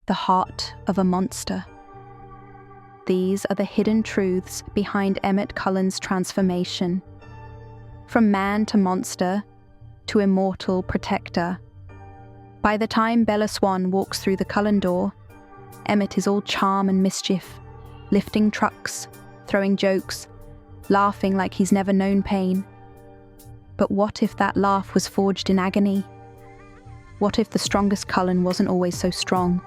the heart of a monster. These are the hidden truths behind Emmett Cullen's transformation. From man to monster, to immortal protector. By the time Bella Swan walks through the Cullen door, Emmett is all charm and mischief, lifting trucks, throwing jokes, laughing like he's never known pain. But what if that laugh was forged in agony? What if the strongest Cullen wasn't always so strong,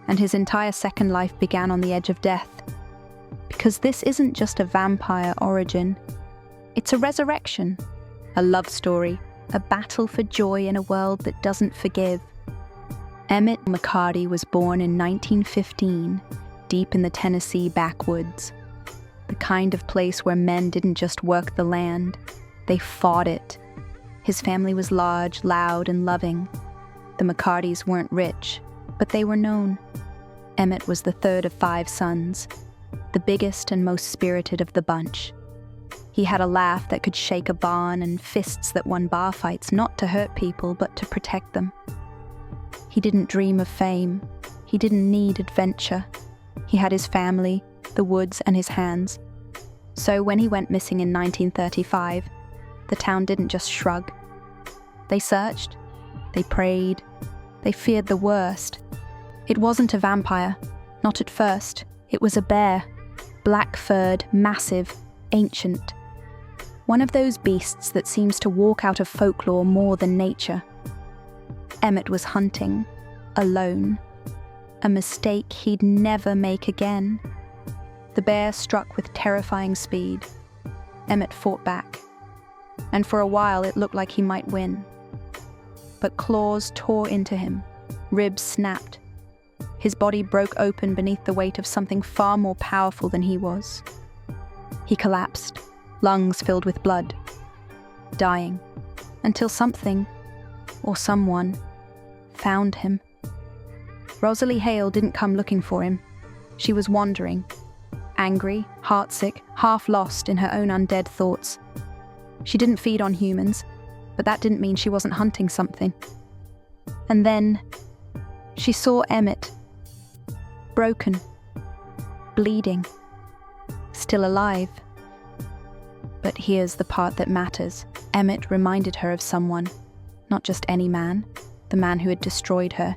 and his entire second life began on the edge of death? Because this isn't just a vampire origin. It's a resurrection, a love story, a battle for joy in a world that doesn't forgive. Emmett McCarty was born in 1915, deep in the Tennessee backwoods. The kind of place where men didn't just work the land, they fought it. His family was large, loud, and loving. The McCartys weren't rich, but they were known. Emmett was the third of 5 sons, the biggest and most spirited of the bunch. He had a laugh that could shake a barn and fists that won bar fights, not to hurt people, but to protect them. He didn't dream of fame. He didn't need adventure. He had his family, the woods, and his hands. So when he went missing in 1935, the town didn't just shrug. They searched, they prayed, they feared the worst. It wasn't a vampire, not at first. It was a bear, black-furred, massive, ancient. One of those beasts that seems to walk out of folklore more than nature. Emmett was hunting, alone. A mistake he'd never make again. The bear struck with terrifying speed. Emmett fought back, and for a while it looked like he might win. But claws tore into him, ribs snapped. His body broke open beneath the weight of something far more powerful than he was. He collapsed, lungs filled with blood, dying, until something, or someone, found him. Rosalie Hale didn't come looking for him. She was wandering, angry, heartsick, half lost in her own undead thoughts. She didn't feed on humans, but that didn't mean she wasn't hunting something. And then she saw Emmett, broken, bleeding, still alive. But here's the part that matters. Emmett reminded her of someone, not just any man, the man who had destroyed her,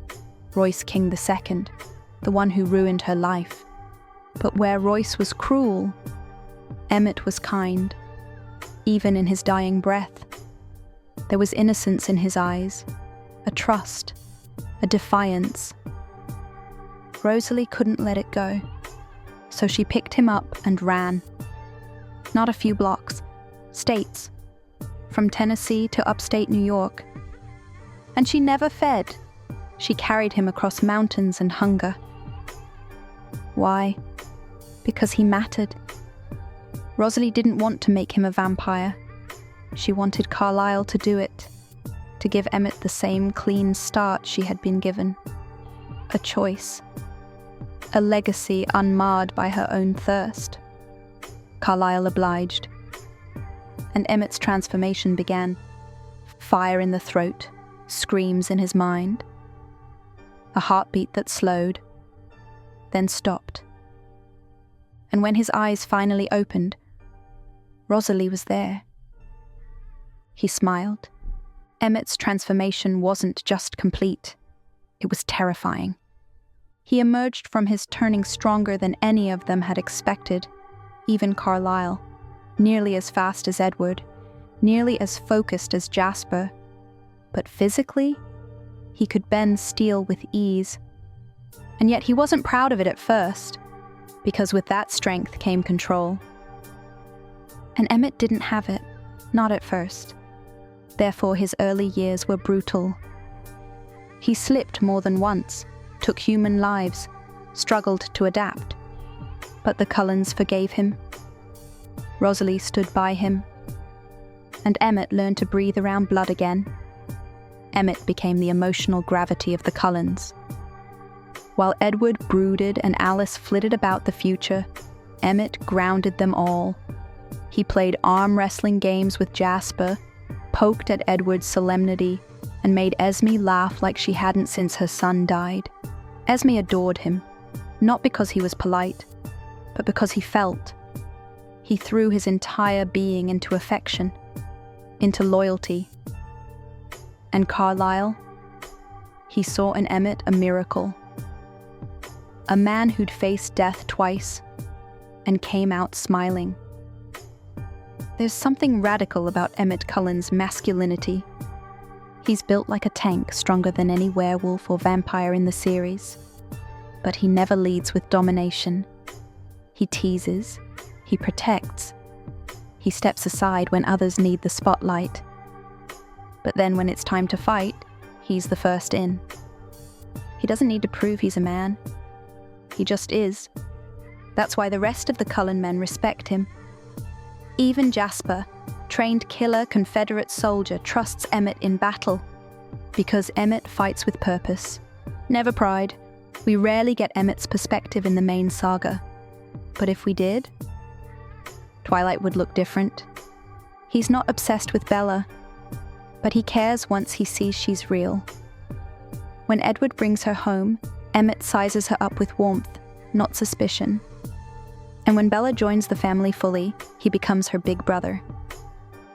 Royce King II, the one who ruined her life. But where Royce was cruel, Emmett was kind, even in his dying breath. There was innocence in his eyes, a trust, a defiance. Rosalie couldn't let it go, so she picked him up and ran. Not a few blocks, states, from Tennessee to upstate New York. And she never fed. She carried him across mountains and hunger. Why? Because he mattered. Rosalie didn't want to make him a vampire. She wanted Carlisle to do it, to give Emmett the same clean start she had been given. A choice. A legacy unmarred by her own thirst. Carlisle obliged. And Emmett's transformation began. Fire in the throat, screams in his mind. A heartbeat that slowed, then stopped. And when his eyes finally opened, Rosalie was there. He smiled. Emmett's transformation wasn't just complete. It was terrifying. He emerged from his turning stronger than any of them had expected, even Carlisle, nearly as fast as Edward, nearly as focused as Jasper. But physically, he could bend steel with ease. And yet he wasn't proud of it at first, because with that strength came control. And Emmett didn't have it, not at first. Therefore his early years were brutal. He slipped more than once, took human lives, struggled to adapt. But the Cullens forgave him. Rosalie stood by him. And Emmett learned to breathe around blood again. Emmett became the emotional gravity of the Cullens. While Edward brooded and Alice flitted about the future, Emmett grounded them all. He played arm wrestling games with Jasper, poked at Edward's solemnity, and made Esme laugh like she hadn't since her son died. Esme adored him, not because he was polite, but because he felt. He threw his entire being into affection, into loyalty. And Carlisle? He saw in Emmett a miracle. A man who'd faced death twice and came out smiling. There's something radical about Emmett Cullen's masculinity. He's built like a tank, stronger than any werewolf or vampire in the series. But he never leads with domination. He teases, he protects, he steps aside when others need the spotlight. But then when it's time to fight, he's the first in. He doesn't need to prove he's a man. He just is. That's why the rest of the Cullen men respect him. Even Jasper, trained killer Confederate soldier, trusts Emmett in battle. Because Emmett fights with purpose. Never pride. We rarely get Emmett's perspective in the main saga. But if we did, Twilight would look different. He's not obsessed with Bella, but he cares once he sees she's real. When Edward brings her home, Emmett sizes her up with warmth, not suspicion. And when Bella joins the family fully, he becomes her big brother.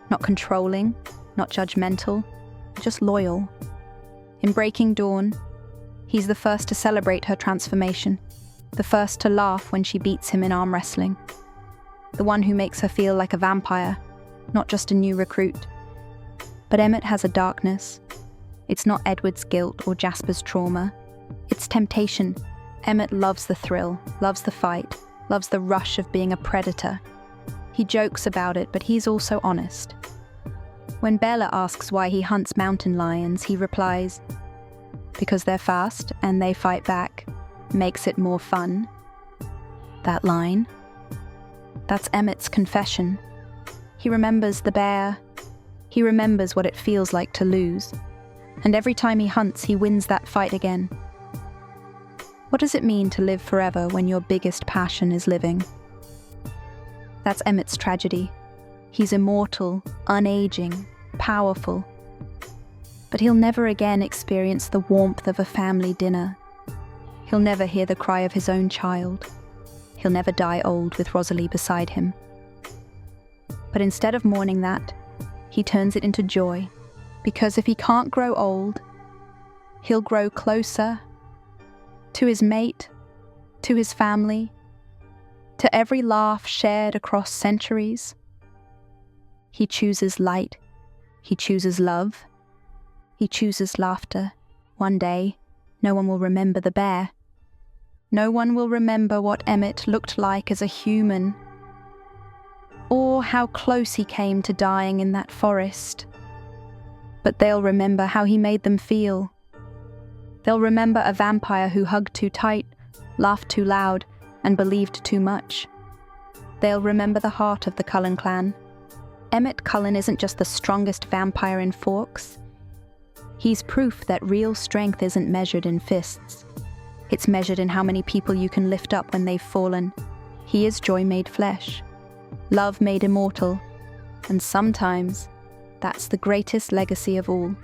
Not controlling, not judgmental, just loyal. In Breaking Dawn, he's the first to celebrate her transformation, the first to laugh when she beats him in arm wrestling. The one who makes her feel like a vampire, not just a new recruit. But Emmett has a darkness. It's not Edward's guilt or Jasper's trauma. It's temptation. Emmett loves the thrill, loves the fight, loves the rush of being a predator. He jokes about it, but he's also honest. When Bella asks why he hunts mountain lions, he replies, "Because they're fast and they fight back. Makes it more fun." That line, that's Emmett's confession. He remembers the bear. He remembers what it feels like to lose. And every time he hunts, he wins that fight again. What does it mean to live forever when your biggest passion is living? That's Emmett's tragedy. He's immortal, unaging, powerful. But he'll never again experience the warmth of a family dinner. He'll never hear the cry of his own child. He'll never die old with Rosalie beside him. But instead of mourning that, he turns it into joy. Because if he can't grow old, he'll grow closer to his mate, to his family, to every laugh shared across centuries. He chooses light. He chooses love. He chooses laughter. One day, no one will remember the bear. No one will remember what Emmett looked like as a human, or how close he came to dying in that forest. But they'll remember how he made them feel. They'll remember a vampire who hugged too tight, laughed too loud, and believed too much. They'll remember the heart of the Cullen clan. Emmett Cullen isn't just the strongest vampire in Forks. He's proof that real strength isn't measured in fists. It's measured in how many people you can lift up when they've fallen. He is joy made flesh, love made immortal, and sometimes that's the greatest legacy of all.